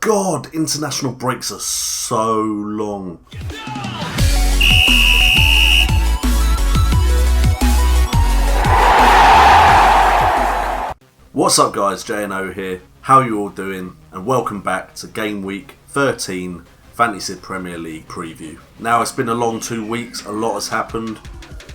God, international breaks are so long. What's up guys, J&O here. How are you all doing? And welcome back to Game Week 13 Fantasy Premier League preview. Now it's been a long 2 weeks, a lot has happened.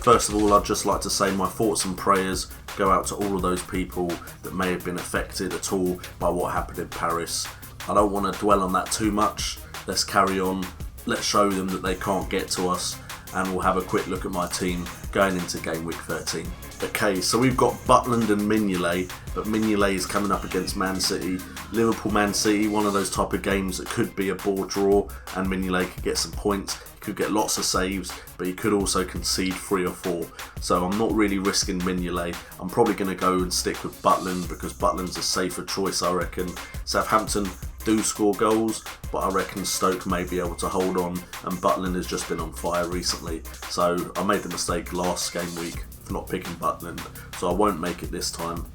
First of all, I'd just like to say my thoughts and prayers go out to all of those people that may have been affected at all by what happened in Paris. I don't want to dwell on that too much. Let's carry on. Let's show them that they can't get to us. And we'll have a quick look at my team going into Game Week 13. Okay, so we've got Butland and Mignolet, but Mignolet is coming up against Man City. Liverpool-Man City, one of those type of games that could be a ball draw, and Mignolet could get some points. He could get lots of saves, but he could also concede 3 or 4. So I'm not really risking Mignolet. I'm probably going to go and stick with Butland because Butland's a safer choice, I reckon. Southampton do score goals, but I reckon Stoke may be able to hold on, and Butland has just been on fire recently. So I made the mistake last game week for not picking Butland, so I won't make it this time.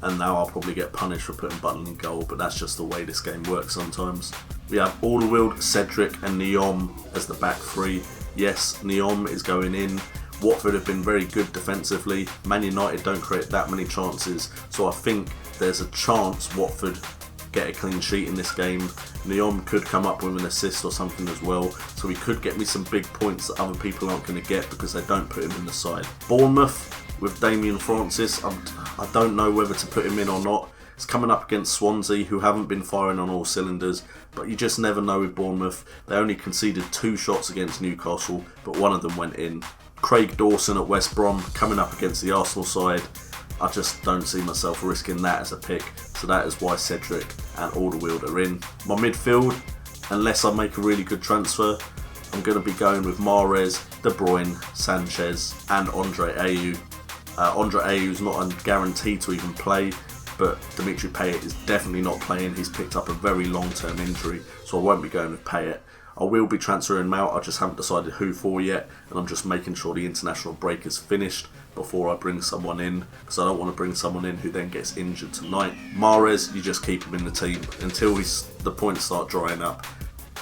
And now I'll probably get punished for putting Butland in goal, but that's just the way this game works sometimes. We have Alderweireld, Cedric and Neom as the back three. Yes, Neom is going in. Watford have been very good defensively. Man United don't create that many chances, so I think there's a chance Watford get a clean sheet in this game. Neom could come up with an assist or something as well, so he could get me some big points that other people aren't going to get because they don't put him in the side. Bournemouth with Damien Francis, I don't know whether to put him in or not. It's coming up against Swansea, who haven't been firing on all cylinders, but you just never know with Bournemouth. They only conceded 2 shots against Newcastle, but one of them went in. Craig Dawson at West Brom coming up against the Arsenal side. I just don't see myself risking that as a pick, so that is why Cedric and Alderweireld are in. My midfield, unless I make a really good transfer, I'm going to be going with Mahrez, De Bruyne, Sanchez and Andre Ayew. Andre Ayew is not a guarantee to even play, but Dimitri Payet is definitely not playing. He's picked up a very long-term injury, so I won't be going with Payet. I will be transferring him out, I just haven't decided who for yet, and I'm just making sure the international break is finished before I bring someone in, because I don't want to bring someone in who then gets injured tonight. Mahrez, you just keep him in the team until the points start drying up.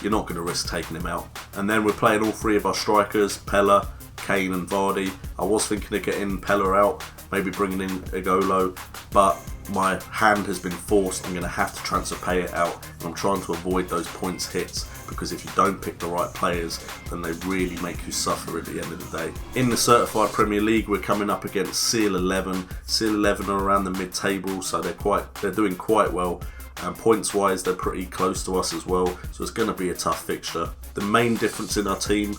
You're not going to risk taking him out. And then we're playing all 3 of our strikers, Pella, Kane and Vardy. I was thinking of getting Pella out, maybe bringing in Igolo, but my hand has been forced. I'm going to have to transfer Payet out, and I'm trying to avoid those points hits, because if you don't pick the right players, then they really make you suffer at the end of the day. In the Certified Premier League, we're coming up against Seal 11. Seal 11 are around the mid-table, so they're doing quite well. And points-wise, they're pretty close to us as well, so it's going to be a tough fixture. The main difference in our team,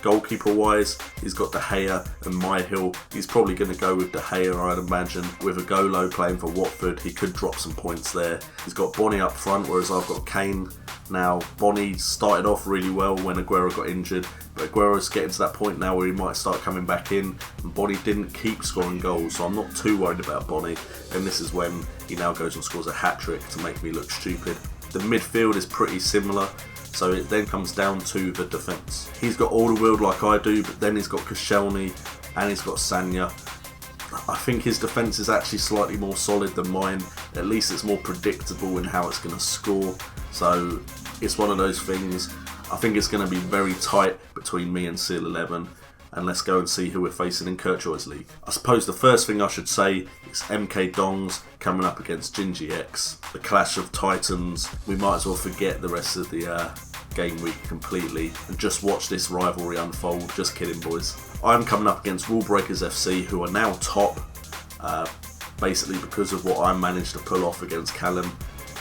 goalkeeper-wise, he's got De Gea and Myhill. He's probably going to go with De Gea, I'd imagine. With Igolo playing for Watford, he could drop some points there. He's got Bonnie up front, whereas I've got Kane. Now, Bonnie started off really well when Aguero got injured, but Aguero's getting to that point now where he might start coming back in, and Bonnie didn't keep scoring goals, so I'm not too worried about Bonnie, and this is when he now goes and scores a hat-trick to make me look stupid. The midfield is pretty similar, so it then comes down to the defence. He's got Alderweireld like I do, but then he's got Koscielny and he's got Sanya. I think his defence is actually slightly more solid than mine. At least it's more predictable in how it's going to score. So it's one of those things. I think it's going to be very tight between me and Seal 11. And let's go and see who we're facing in Kirkjoy's League. I suppose the first thing I should say is MK Dongs coming up against Gingy X. The clash of titans. We might as well forget the rest of the game week completely and just watch this rivalry unfold. Just kidding, boys. I'm coming up against Rule Breakers FC, who are now top, basically because of what I managed to pull off against Callum,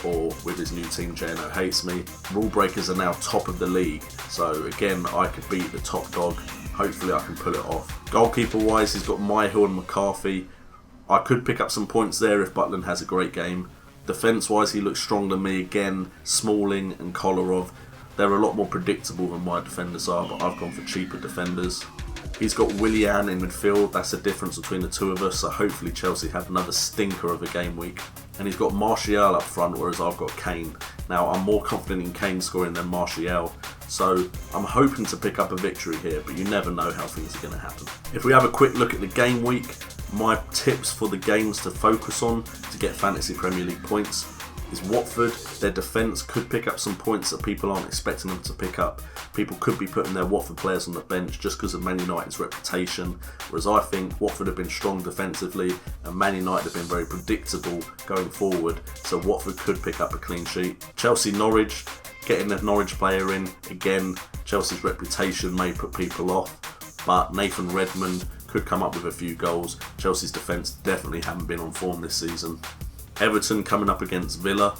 or with his new team, J&O Hates Me. Rule Breakers are now top of the league, so again, I could beat the top dog. Hopefully I can pull it off. Goalkeeper wise, he's got Myhill and McCarthy. I could pick up some points there if Butland has a great game. Defence wise, he looks stronger than me again. Smalling and Kolarov, they're a lot more predictable than my defenders are, but I've gone for cheaper defenders. He's got Willian in midfield. That's the difference between the two of us, so hopefully Chelsea have another stinker of a game week. And he's got Martial up front, whereas I've got Kane. Now, I'm more confident in Kane scoring than Martial, so I'm hoping to pick up a victory here, but you never know how things are going to happen. If we have a quick look at the game week, my tips for the games to focus on to get Fantasy Premier League points is Watford. Their defence could pick up some points that people aren't expecting them to pick up. People could be putting their Watford players on the bench just because of Man United's reputation, whereas I think Watford have been strong defensively and Man United have been very predictable going forward, so Watford could pick up a clean sheet. Chelsea-Norwich, getting a Norwich player in, again, Chelsea's reputation may put people off, but Nathan Redmond could come up with a few goals. Chelsea's defence definitely haven't been on form this season. Everton coming up against Villa.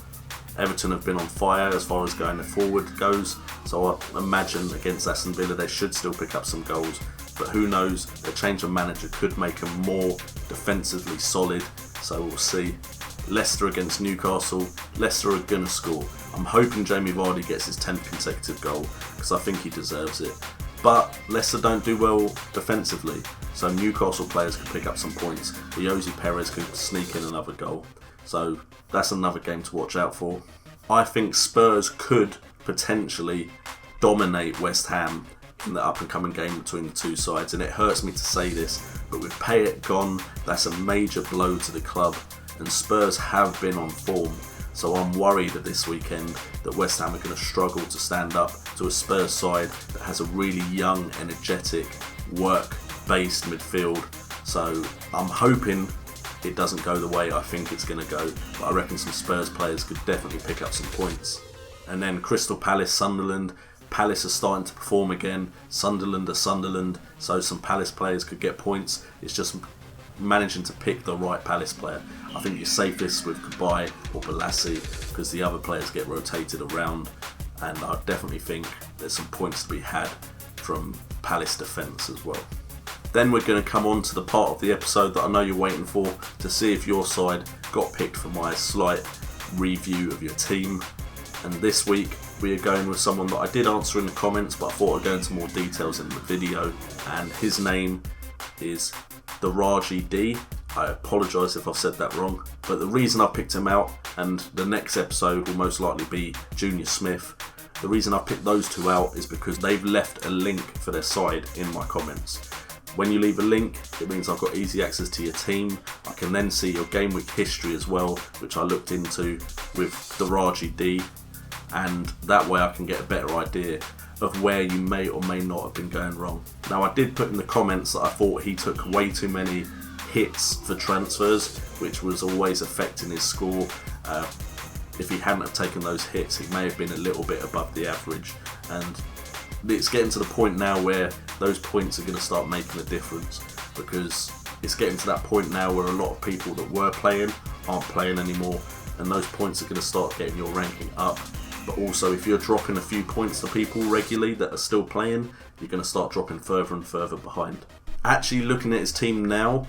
Everton have been on fire as far as going forward goes, so I imagine against Aston Villa they should still pick up some goals, but who knows, a change of manager could make them more defensively solid, so we'll see. Leicester against Newcastle. Leicester are going to score. I'm hoping Jamie Vardy gets his 10th consecutive goal because I think he deserves it. But Leicester don't do well defensively, so Newcastle players could pick up some points. Jose Perez could sneak in another goal. So that's another game to watch out for. I think Spurs could potentially dominate West Ham in the up and coming game between the two sides, and it hurts me to say this, but with Payet gone, that's a major blow to the club, and Spurs have been on form. So I'm worried that this weekend that West Ham are going to struggle to stand up to a Spurs side that has a really young, energetic, work-based midfield. So I'm hoping it doesn't go the way I think it's going to go, but I reckon some Spurs players could definitely pick up some points. And then Crystal Palace, Sunderland. Palace are starting to perform again. Sunderland are Sunderland, so some Palace players could get points. It's just managing to pick the right Palace player. I think you're safest with Kabay or Balassi because the other players get rotated around, and I definitely think there's some points to be had from Palace defence as well. Then we're going to come on to the part of the episode that I know you're waiting for, to see if your side got picked for my slight review of your team. And this week we are going with someone that I did answer in the comments, but I thought I'd go into more details in the video, and his name is Daraji D. I apologise if I've said that wrong, but the reason I picked him out, and the next episode will most likely be Junior Smith, the reason I picked those two out is because they've left a link for their side in my comments. When you leave a link, it means I've got easy access to your team. I can then see your Gameweek history as well, which I looked into with Daraji D, and that way I can get a better idea of where you may or may not have been going wrong. Now, I did put in the comments that I thought he took way too many hits for transfers, which was always affecting his score. If he hadn't have taken those hits, he may have been a little bit above the average, and it's getting to the point now where those points are going to start making a difference, because it's getting to that point now where a lot of people that were playing aren't playing anymore, and those points are going to start getting your ranking up. But also, if you're dropping a few points to people regularly that are still playing, you're going to start dropping further and further behind. Actually, looking at his team now,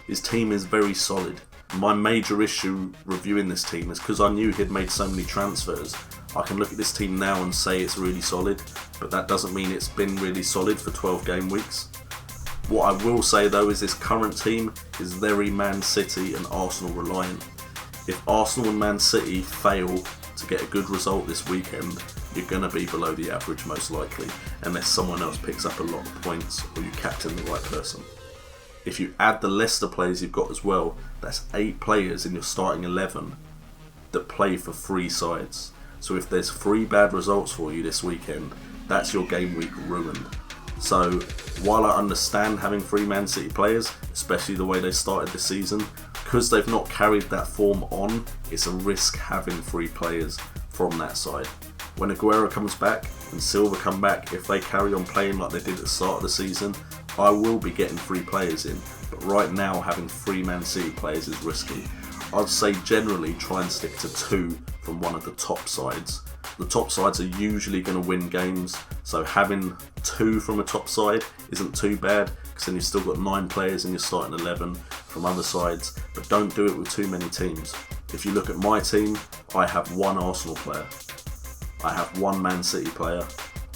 his team is very solid. My major issue reviewing this team is because I knew he'd made so many transfers. I can look at this team now and say it's really solid, but that doesn't mean it's been really solid for 12 game weeks. What I will say though is this current team is very Man City and Arsenal reliant. If Arsenal and Man City fail to get a good result this weekend, you're going to be below the average most likely, unless someone else picks up a lot of points or you captain the right person. If you add the Leicester players you've got as well, that's 8 players in your starting 11 that play for 3 sides. So if there's 3 bad results for you this weekend, that's your game week ruined. So while I understand having 3 Man City players, especially the way they started the season, because they've not carried that form on, it's a risk having 3 players from that side. When Aguero comes back and Silva come back, if they carry on playing like they did at the start of the season, I will be getting 3 players in. But right now, having 3 Man City players is risky. I'd say generally try and stick to 2 from one of the top sides. The top sides are usually going to win games, so having 2 from a top side isn't too bad, because then you've still got 9 players in your starting 11 from other sides, but don't do it with too many teams. If you look at my team, I have 1 Arsenal player, I have 1 Man City player,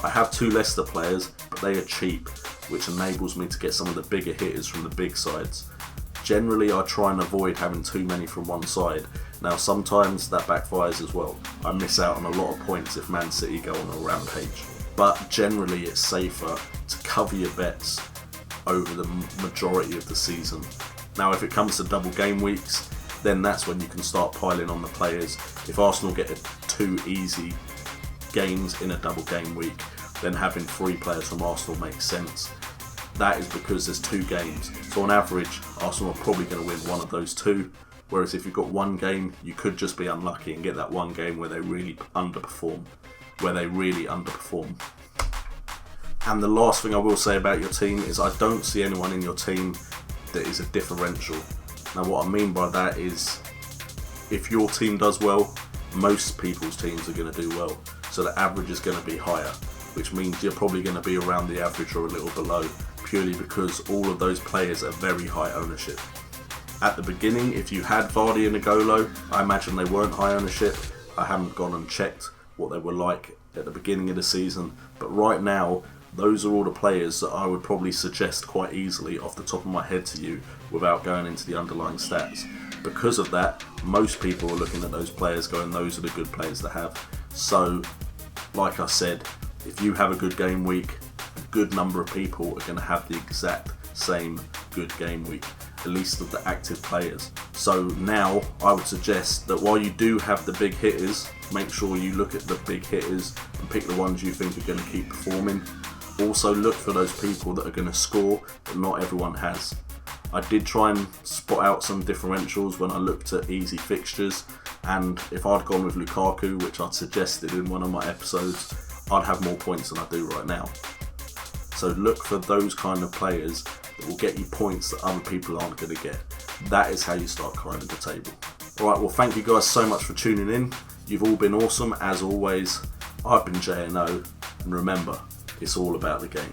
I have 2 Leicester players, but they are cheap, which enables me to get some of the bigger hitters from the big sides. Generally, I try and avoid having too many from one side. Now, sometimes that backfires as well. I miss out on a lot of points if Man City go on a rampage. But generally, it's safer to cover your bets over the majority of the season. Now, if it comes to double game weeks, then that's when you can start piling on the players. If Arsenal get 2 easy games in a double game week, then having 3 players from Arsenal makes sense. That is because there's 2 games. So on average, Arsenal are probably going to win one of those 2. Whereas if you've got 1 game, you could just be unlucky and get that 1 game where they really underperform. And the last thing I will say about your team is I don't see anyone in your team that is a differential. Now what I mean by that is, if your team does well, most people's teams are going to do well. So the average is going to be higher, which means you're probably going to be around the average or a little below, purely because all of those players are very high ownership. At the beginning, if you had Vardy and N'Golo, I imagine they weren't high ownership. I haven't gone and checked what they were like at the beginning of the season, but right now, those are all the players that I would probably suggest quite easily off the top of my head to you without going into the underlying stats. Because of that, most people are looking at those players going, those are the good players to have. So, like I said, if you have a good game week, a good number of people are going to have the exact same good game week, at least of the active players. So now I would suggest that while you do have the big hitters, make sure you look at the big hitters and pick the ones you think are going to keep performing. Also look for those people that are going to score, but not everyone has. I did try and spot out some differentials when I looked at easy fixtures, and if I'd gone with Lukaku, which I'd suggested in one of my episodes, I'd have more points than I do right now. So look for those kind of players that will get you points that other people aren't going to get. That is how you start climbing the table. Alright, well thank you guys so much for tuning in. You've all been awesome as always. I've been JNO, and remember, it's all about the game.